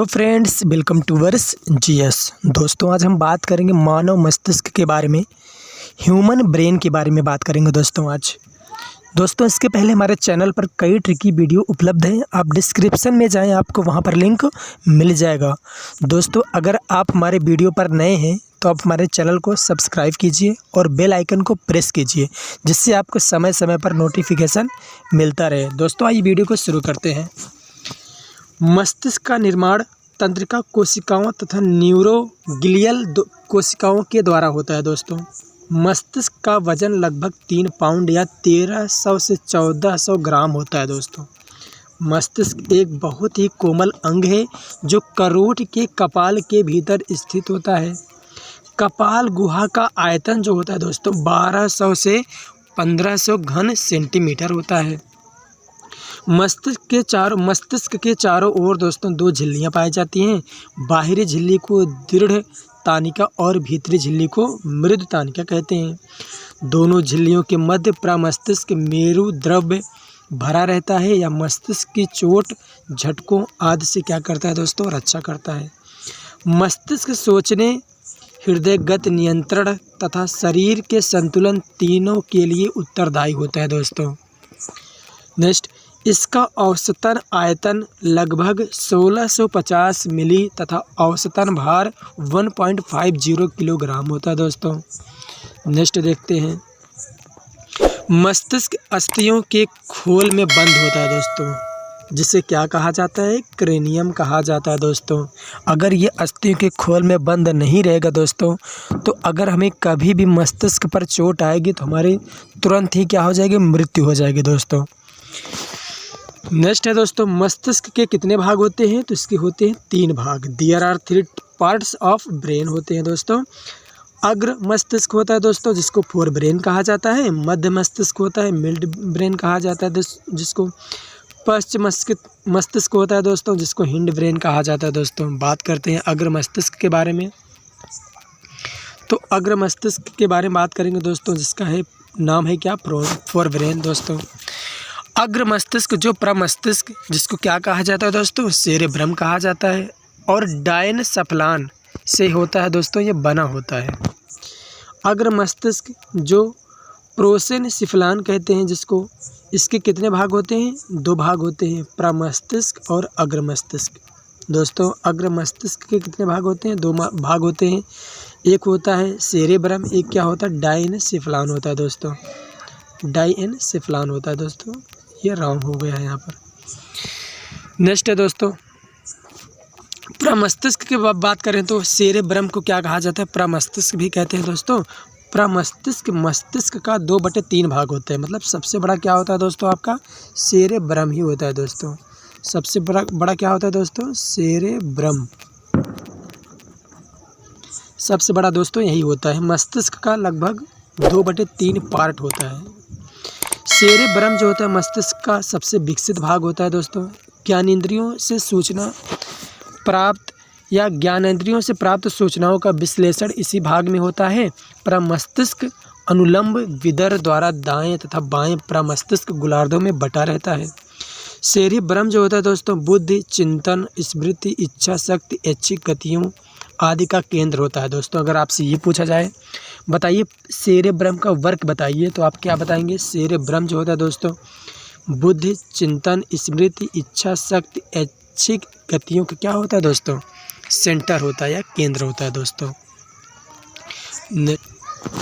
Hello friends, welcome to वर्स GS. दोस्तों, आज हम बात करेंगे मानव मस्तिष्क के बारे में, ह्यूमन ब्रेन के बारे में बात करेंगे दोस्तों, इसके पहले हमारे चैनल पर कई ट्रिकी वीडियो उपलब्ध हैं। आप डिस्क्रिप्शन में जाएं, आपको वहां पर लिंक मिल जाएगा। दोस्तों, अगर आप हमारे वीडियो पर नए हैं तो आप हमारे चैनल को सब्सक्राइब कीजिए और बेल आइकन को प्रेस कीजिए, जिससे आपको समय समय पर नोटिफिकेशन मिलता रहे। दोस्तों, आइए वीडियो को शुरू करते हैं। मस्तिष्क का निर्माण तंत्रिका कोशिकाओं तथा न्यूरोग्लियल कोशिकाओं के द्वारा होता है। दोस्तों, मस्तिष्क का वजन लगभग 3 पाउंड या 1300 से 1400 ग्राम होता है। दोस्तों, मस्तिष्क एक बहुत ही कोमल अंग है जो करोड़ के कपाल के भीतर स्थित होता है। कपाल गुहा का आयतन जो होता है दोस्तों 1200 से 1500 घन सेंटीमीटर होता है। मस्तिष्क के चारों ओर दोस्तों 2 झिल्लियाँ पाई जाती हैं। बाहरी झिल्ली को दृढ़ तानिका और भीतरी झिल्ली को मृदु तानिका कहते हैं। दोनों झिल्लियों के मध्य प्रमस्तिष्क मेरु द्रव्य भरा रहता है या मस्तिष्क की चोट, झटकों आदि से क्या करता है दोस्तों, रक्षा करता है। मस्तिष्क सोचने, हृदय गति नियंत्रण तथा शरीर के संतुलन तीनों के लिए उत्तरदायी होता है। दोस्तों, नेक्स्ट, इसका औसतन आयतन लगभग 1650 मिली तथा औसतन भार 1.50 किलोग्राम होता है। दोस्तों, नेक्स्ट देखते हैं। मस्तिष्क अस्थियों के खोल में बंद होता है दोस्तों, जिसे क्या कहा जाता है, क्रेनियम कहा जाता है। दोस्तों, अगर ये अस्थियों के खोल में बंद नहीं रहेगा दोस्तों, तो अगर हमें कभी भी मस्तिष्क पर चोट आएगी तो हमारी तुरंत ही क्या हो जाएगी, मृत्यु हो जाएगी। दोस्तों, नेक्स्ट है दोस्तों, मस्तिष्क के कितने भाग होते हैं, तो इसके होते हैं 3 भाग। There are 3 parts of brain होते हैं। दोस्तों, अग्र मस्तिष्क होता है दोस्तों, जिसको फोर ब्रेन कहा जाता है। मध्य मस्तिष्क होता है, मिड ब्रेन कहा जाता है, जिसको पश्च मस्तिष्क होता है दोस्तों, जिसको हिंड ब्रेन कहा जाता है। दोस्तों, बात करते हैं अग्र मस्तिष्क के बारे में। तो अग्र मस्तिष्क के बारे में बात करेंगे दोस्तों, जिसका है नाम है क्या, फोर ब्रेन। दोस्तों, अग्र मस्तिष्क जो प्रमस्तिष्क, जिसको क्या कहा जाता है दोस्तों, सेरेब्रम कहा जाता है, और डायनसप्लान से होता है दोस्तों, ये बना होता है। अग्र मस्तिष्क जो प्रोसेनसिफलान कहते हैं, जिसको, इसके कितने भाग होते हैं, 2 भाग होते हैं, प्रमस्तिष्क और अग्र मस्तिष्क। दोस्तों, अग्र मस्तिष्क के कितने भाग होते हैं, 2 भाग होते हैं। एक होता है सेरेब्रम, एक क्या होता है, डायनसेफलान होता है। दोस्तों, डायनसेफलान होता है। दोस्तों, ये रॉन्ग हो गया है यहाँ पर। नेक्स्ट है दोस्तों, प्रमस्तिष्क की बात करें तो सेरेब्रम को क्या कहा जाता है, प्रमस्तिष्क भी कहते हैं। दोस्तों, प्रमस्तिष्क मस्तिष्क का 2/3 भाग होता है। मतलब सबसे बड़ा क्या होता है दोस्तों, आपका सेरेब्रम ही होता है। दोस्तों, सबसे बड़ा क्या होता है दोस्तों, सेरेब्रम सबसे बड़ा दोस्तों यही होता है। मस्तिष्क का लगभग 2/3 पार्ट होता है। सेरेब्रम जो होता है मस्तिष्क का सबसे विकसित भाग होता है। दोस्तों, ज्ञानेंद्रियों से सूचना प्राप्त या ज्ञानेंद्रियों से प्राप्त सूचनाओं का विश्लेषण इसी भाग में होता है। प्रमस्तिष्क अनुलंब विदर द्वारा दाएं तथा बाएं प्रमस्तिष्क गोलार्धों में बटा रहता है। सेरेब्रम जो होता है दोस्तों बुद्धि, चिंतन, स्मृति, इच्छा शक्ति, ऐच्छिक गतियों आदि का केंद्र होता है। दोस्तों, अगर आपसे ये पूछा जाए, बताइए सेरेब्रम का वर्क बताइए, तो आप क्या बताएंगे, सेरेब्रम जो होता है दोस्तों बुद्धि, चिंतन, स्मृति, इच्छा शक्ति, ऐच्छिक गतियों का क्या होता है दोस्तों, सेंटर होता है या केंद्र होता है। दोस्तों,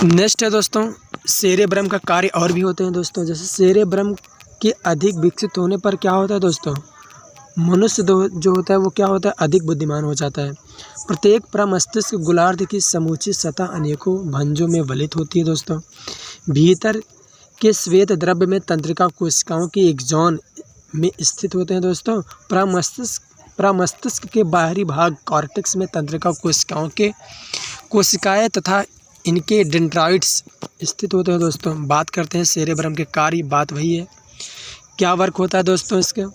नेक्स्ट है दोस्तों, सेरेब्रम का कार्य और भी होते हैं। दोस्तों, जैसे सेरेब्रम के अधिक विकसित होने पर क्या होता है दोस्तों, मनुष्य जो होता है वो क्या होता है, अधिक बुद्धिमान हो जाता है। प्रत्येक प्रमस्तिष्क गोलार्ध की समूची सतह अनेकों भंजों में वलित होती है। दोस्तों, भीतर के श्वेत द्रव्य में तंत्रिका कोशिकाओं के एक जोन में स्थित होते हैं। दोस्तों, प्रमस्तिष्क के बाहरी भाग कॉर्टेक्स में तंत्रिका कोशिकाएं तथा इनके डेंड्राइट्स स्थित होते हैं। दोस्तों, बात करते हैं सेरेब्रम के कार्य, बात वही है। क्या वर्क होता है दोस्तों इसका,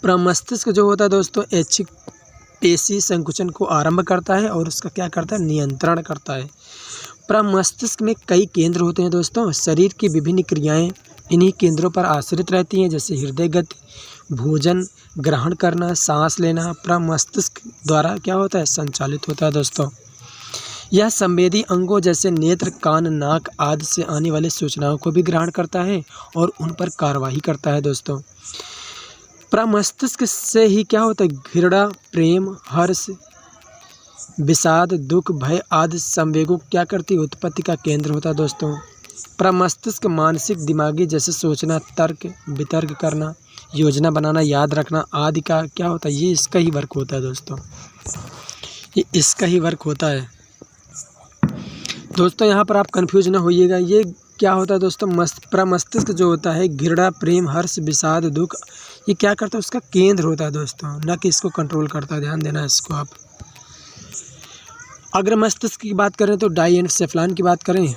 प्रमस्तिष्क जो होता है दोस्तों ऐच्छिक पेशी संकुचन को आरंभ करता है और उसका क्या करता है, नियंत्रण करता है। प्रमस्तिष्क में कई केंद्र होते हैं। दोस्तों, शरीर की विभिन्न क्रियाएं इन्हीं केंद्रों पर आश्रित रहती हैं, जैसे हृदय गति, भोजन ग्रहण करना, सांस लेना प्रमस्तिष्क द्वारा क्या होता है, संचालित होता है दोस्तों। यह संवेदी अंगों जैसे नेत्र, कान, नाक आदि से आने वाली सूचनाओं को भी ग्रहण करता है और उन पर कार्रवाई करता है दोस्तों। प्रमस्तिष्क से ही क्या होता है, घृणा, प्रेम, हर्ष, विषाद, दुख, भय आदि संवेगों क्या करती है, उत्पत्ति का केंद्र होता है दोस्तों। प्रमस्तिष्क मानसिक, दिमागी जैसे सोचना, तर्क वितर्क करना, योजना बनाना, याद रखना आदि का क्या होता है, ये इसका ही वर्क होता है दोस्तों, ये इसका ही वर्क होता है दोस्तों। यहाँ पर आप कंफ्यूज ना होइएगा, ये क्या होता है दोस्तों, प्रमस्तिष्क जो होता है घृणा, प्रेम, हर्ष, विषाद, दुख, ये क्या करता है, उसका केंद्र होता है दोस्तों, न कि इसको कंट्रोल करता है। ध्यान देना इसको आप। अग्र मस्तिष्क की बात करें तो डाइएनसेफेलान की बात करें,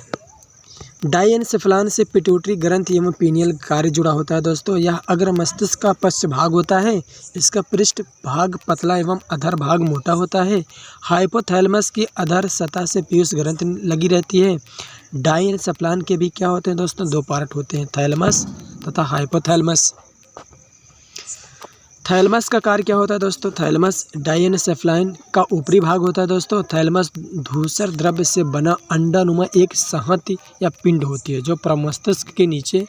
डाइएनसेफेलान से पिट्यूटरी ग्रंथि एवं पीनियल कार्य जुड़ा होता है दोस्तों। यह अग्र मस्तिष्क का पश्च भाग होता है। इसका पृष्ठ भाग पतला एवं अधर भाग मोटा होता है। हाइपोथैलेमस की अधर सतह से पीयूष ग्रंथि लगी रहती है। डाइएनसेफेलान के भी क्या होते हैं दोस्तों, दो पार्ट होते हैं, थैलेमस तथा हाइपोथैलेमस। थैलेमस का कार्य क्या होता है दोस्तों, थैलेमस डाइएनसेफेलान का ऊपरी भाग होता है दोस्तों। थैलेमस धूसर द्रव्य से बना अंडानुमा एक संहति या पिंड होती है जो प्रमस्तिष्क के नीचे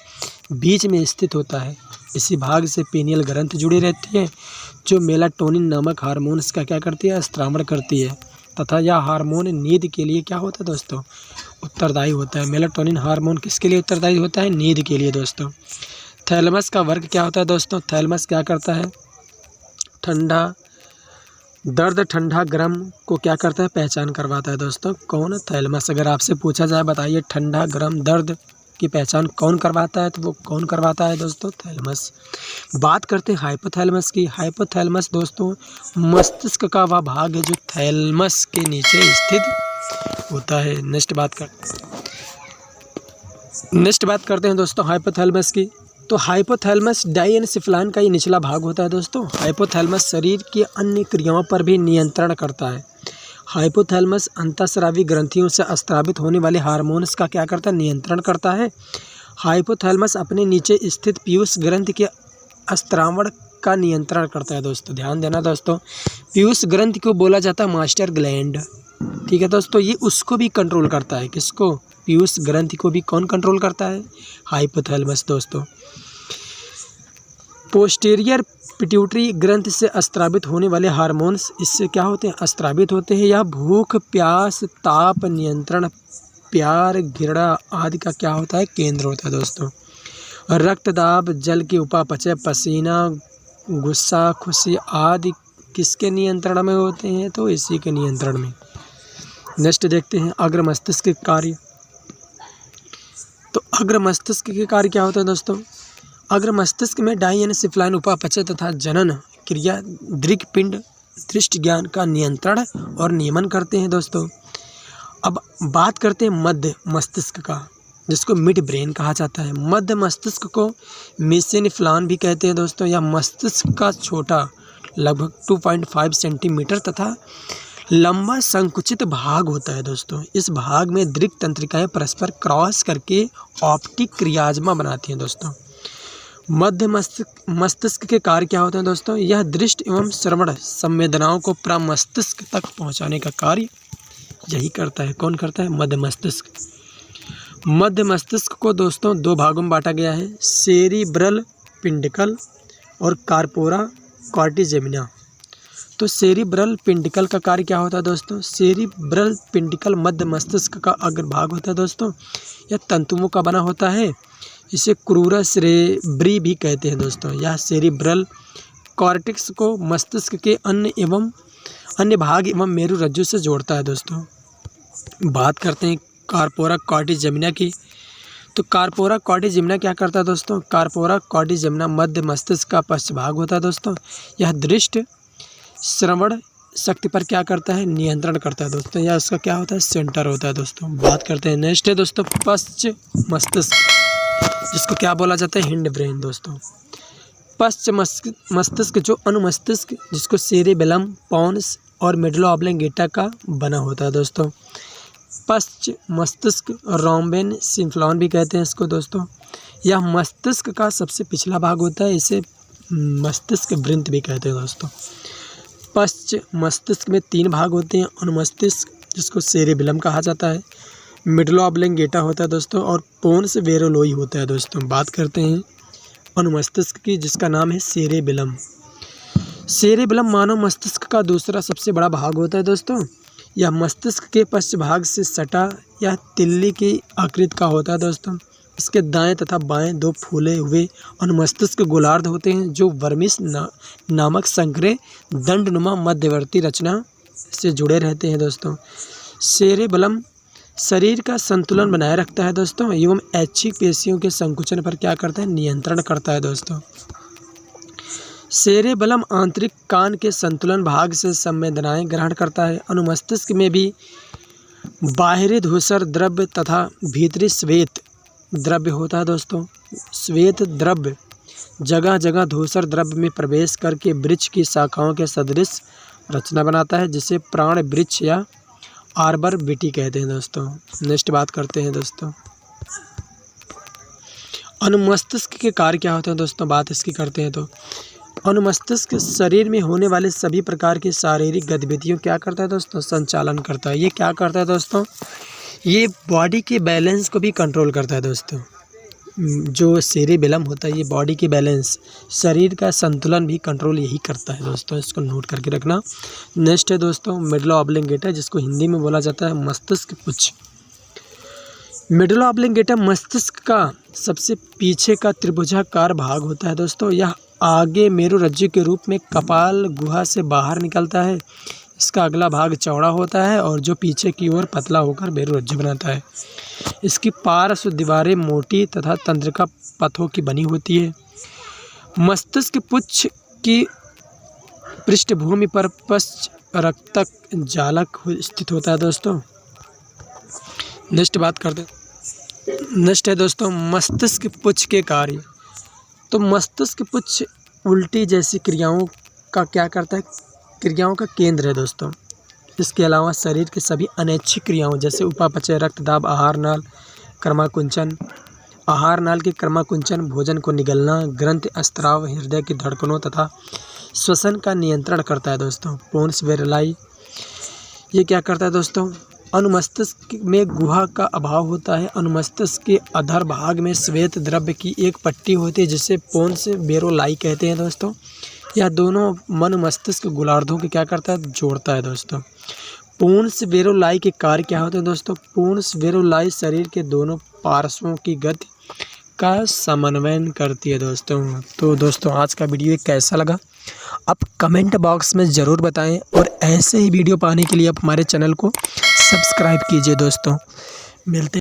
बीच में स्थित होता है। इसी भाग से पीनियल ग्रंथि जुड़ी रहती है जो मेलाटोनिन नामक हार्मोन्स का क्या करती है, स्त्रावण करती है तथा यह हार्मोन नींद के लिए क्या होता है दोस्तों, उत्तरदायी होता है। मेलाटोनिन हार्मोन किसके लिए उत्तरदायी होता है, नींद के लिए दोस्तों। थैलेमस का वर्क क्या होता है दोस्तों, थैलेमस क्या करता है, ठंडा दर्द, ठंडा गर्म को क्या करता है, पहचान करवाता है दोस्तों। कौन, थैलेमस। अगर आपसे पूछा जाए बताइए ठंडा गर्म दर्द की पहचान कौन करवाता है, तो वो कौन करवाता है दोस्तों, थैलेमस। बात करते हैं हाइपोथैलेमस की। हाइपोथैलेमस दोस्तों मस्तिष्क का वह भाग है जो थैलेमस के नीचे स्थित होता है। नेक्स्ट बात करते हैं दोस्तों हाइपोथैलेमस की। तो हाइपोथैलेमस डाइएनसेफेलान का ये निचला भाग होता है दोस्तों। हाइपोथैलेमस शरीर की अन्य क्रियाओं पर भी नियंत्रण करता है। हाइपोथैलेमस अंतःस्रावी ग्रंथियों से स्रावित होने वाले हार्मोन्स का क्या करता है, नियंत्रण करता है। हाइपोथैलेमस अपने नीचे स्थित पीयूष ग्रंथि के स्त्रावण का नियंत्रण करता है दोस्तों। ध्यान देना दोस्तों, पीयूष ग्रंथि को बोला जाता है मास्टर ग्लैंड, ठीक है दोस्तों। ये उसको भी कंट्रोल करता है, किसको, पीयूष ग्रंथि को भी कौन कंट्रोल करता है, हाइपोथैलेमस दोस्तों। पोस्टीरियर पिट्यूटरी ग्रंथि से स्रावित होने वाले हार्मोन्स इससे क्या होते हैं, स्रावित होते हैं। यह भूख, प्यास, ताप नियंत्रण, प्यार, घृणा आदि का क्या होता है, केंद्र होता है दोस्तों। रक्तदाब, जल की उपापचय, पसीना, गुस्सा, खुशी आदि किसके नियंत्रण में होते हैं, तो इसी के नियंत्रण में। नेक्स्ट देखते हैं अग्र मस्तिष्क के कार्य। तो अग्र मस्तिष्क के कार्य क्या होता है दोस्तों, अग्र मस्तिष्क में डाइएनसेफेलान उपापचय तथा जनन क्रिया दृक् पिंड दृष्टि ज्ञान का नियंत्रण और नियमन करते हैं दोस्तों। अब बात करते हैं मध्य मस्तिष्क का, जिसको मिड ब्रेन कहा जाता है। मध्य मस्तिष्क को मेसेनफ्लान भी कहते हैं दोस्तों। यह मस्तिष्क का छोटा लगभग 2.5 सेंटीमीटर तथा लंबा संकुचित भाग होता है दोस्तों। इस भाग में दृक् तंत्रिकाएं परस्पर क्रॉस करके ऑप्टिक क्रियाजमा बनाती हैं दोस्तों। मध्य मस्तिष्क के कार्य क्या होते हैं दोस्तों, यह दृष्टि एवं श्रवण संवेदनाओं को प्रमस्तिष्क तक पहुंचाने का कार्य यही करता है। कौन करता है, मध्य मस्तिष्क। मध्य मस्तिष्क को दोस्तों दो भागों में बांटा गया है, सेरिब्रल पिंडिकल और कार्पोरा कॉर्टिजेमिना। तो सेरिब्रल पिंडिकल का कार्य क्या होता है दोस्तों, सेरिब्रल पिंडिकल मध्य मस्तिष्क का अग्रभाग होता है दोस्तों। यह तंतुओं का बना होता है, इसे क्रूरस रेब्री भी कहते हैं दोस्तों। यह सेरिब्रल कॉर्टेक्स को मस्तिष्क के अन्य भाग एवं मेरु रज्जु से जोड़ता है दोस्तों। बात करते हैं कार्पोरा कॉर्टिजेमिना की। तो कार्पोरा कॉर्टिजेमिना क्या करता है दोस्तों, कार्पोरा कॉर्टिजेमिना मध्य मस्तिष्क का पश्च भाग होता है दोस्तों। यह दृष्टि श्रवण शक्ति पर क्या करता है, नियंत्रण करता है दोस्तों। यह इसका क्या होता है, सेंटर होता है दोस्तों। बात करते हैं नेक्स्ट है दोस्तों पश्च मस्तिष्क, जिसको क्या बोला जाता है, हिंड ब्रेन दोस्तों। पश्च मस्तिष्क जो अनुमस्तिष्क, जिसको सेरेबेलम, पॉन्स और मेडुला ऑब्लिंगेटा का बना होता है दोस्तों। पश्च मस्तिष्क रोम्बेन सिम्फ्लॉन भी कहते हैं इसको दोस्तों। यह मस्तिष्क का सबसे पिछला भाग होता है। इसे मस्तिष्क वृंत भी कहते हैं दोस्तों। पश्च मस्तिष्क में 3 भाग होते हैं, अनुमस्तिष्क जिसको सेरेबेलम कहा जाता है, मिडला ऑब्लिंगेटा होता है दोस्तों, और पोन्स वेरोलोई होता है दोस्तों। बात करते हैं अनुमस्तिष्क की, जिसका नाम है सेरेबेलम। सेरेबेलम मानव मस्तिष्क का दूसरा सबसे बड़ा भाग होता है दोस्तों। यह मस्तिष्क के पश्च भाग से सटा यह तिल्ली की आकृति का होता है दोस्तों। इसके दाएं तथा बाएं 2 फूले हुए अनुमस्तिष्क गोलार्ध होते हैं, जो वर्मिस नामक संकरे दंडनुमा मध्यवर्ती रचना से जुड़े रहते हैं दोस्तों। सेरेबेलम शरीर का संतुलन बनाए रखता है दोस्तों, एवं ऐच्छिक पेशियों के संकुचन पर क्या करता है, नियंत्रण करता है दोस्तों। सेरेबेलम आंतरिक कान के संतुलन भाग से संवेदनाएं ग्रहण करता है। अनुमस्तिष्क में भी बाहरी धूसर द्रव्य तथा भीतरी श्वेत द्रव्य होता है दोस्तों। श्वेत द्रव्य जगह जगह धूसर द्रव्य में प्रवेश करके वृक्ष की शाखाओं के सदृश रचना बनाता है, जिसे प्राण वृक्ष या आर्बर विटी कहते हैं दोस्तों। नेक्स्ट बात करते हैं दोस्तों, अनुमस्तिष्क के कार्य क्या होते हैं दोस्तों। बात इसकी करते हैं तो अनुमस्तिष्क शरीर में होने वाले सभी प्रकार की शारीरिक गतिविधियों क्या करता है दोस्तों, संचालन करता है। ये क्या करता है दोस्तों, ये बॉडी के बैलेंस को भी कंट्रोल करता है दोस्तों। जो सेरेबेलम होता है ये बॉडी के बैलेंस, शरीर का संतुलन भी कंट्रोल यही करता है दोस्तों, इसको नोट करके रखना। नेक्स्ट है दोस्तों मिडला ऑब्लिंगेटा, जिसको हिंदी में बोला जाता है मस्तिष्क पुच्छ। मिडला ऑब्लिंगेटा मस्तिष्क का सबसे पीछे का त्रिभुजाकार भाग होता है दोस्तों। यह आगे मेरुरज्जु के रूप में कपाल गुहा से बाहर निकलता है। इसका अगला भाग चौड़ा होता है और जो पीछे की ओर पतला होकर मेरुरज्जु बनाता है। इसकी पार्श्व दीवारें मोटी तथा तंत्रिका पथों की बनी होती है। मस्तिष्क पुच्छ की पृष्ठभूमि पर पश्च रक्तक जालक स्थित होता है दोस्तों। नेक्स्ट बात करते हैं, नेक्स्ट है दोस्तों मस्तिष्क पुच्छ के कार्य। तो मस्तिष्क पुच्छ उल्टी जैसी क्रियाओं का क्या करता है, क्रियाओं का केंद्र है दोस्तों। इसके अलावा शरीर के सभी अनैच्छिक क्रियाओं जैसे उपापचय, रक्तदाब, आहार नाल क्रमाकुंचन, आहार नाल की क्रमाकुंचन, भोजन को निगलना, ग्रंथि स्त्राव, हृदय की धड़कनों तथा श्वसन का नियंत्रण करता है दोस्तों। पोन्स वेरोलाई ये क्या करता है दोस्तों, अनुमस्तिष्क में गुहा का अभाव होता है। अनुमस्तिष्क के अधर भाग में श्वेत द्रव्य की एक पट्टी होती है, जिसे पोन्स वेरोलाई कहते हैं दोस्तों। यह दोनों मन मस्तिष्क गोलार्धों के क्या करता है, जोड़ता है दोस्तों। पोन्स वेरोलाई के कार्य क्या होते हैं दोस्तों, पोन्स वेरोलाई शरीर के दोनों पार्श्वों की गति का समन्वय करती है दोस्तों। तो दोस्तों आज का वीडियो कैसा लगा आप कमेंट बॉक्स में ज़रूर बताएं, और ऐसे ही वीडियो पाने के लिए आप हमारे चैनल को सब्सक्राइब कीजिए दोस्तों। मिलते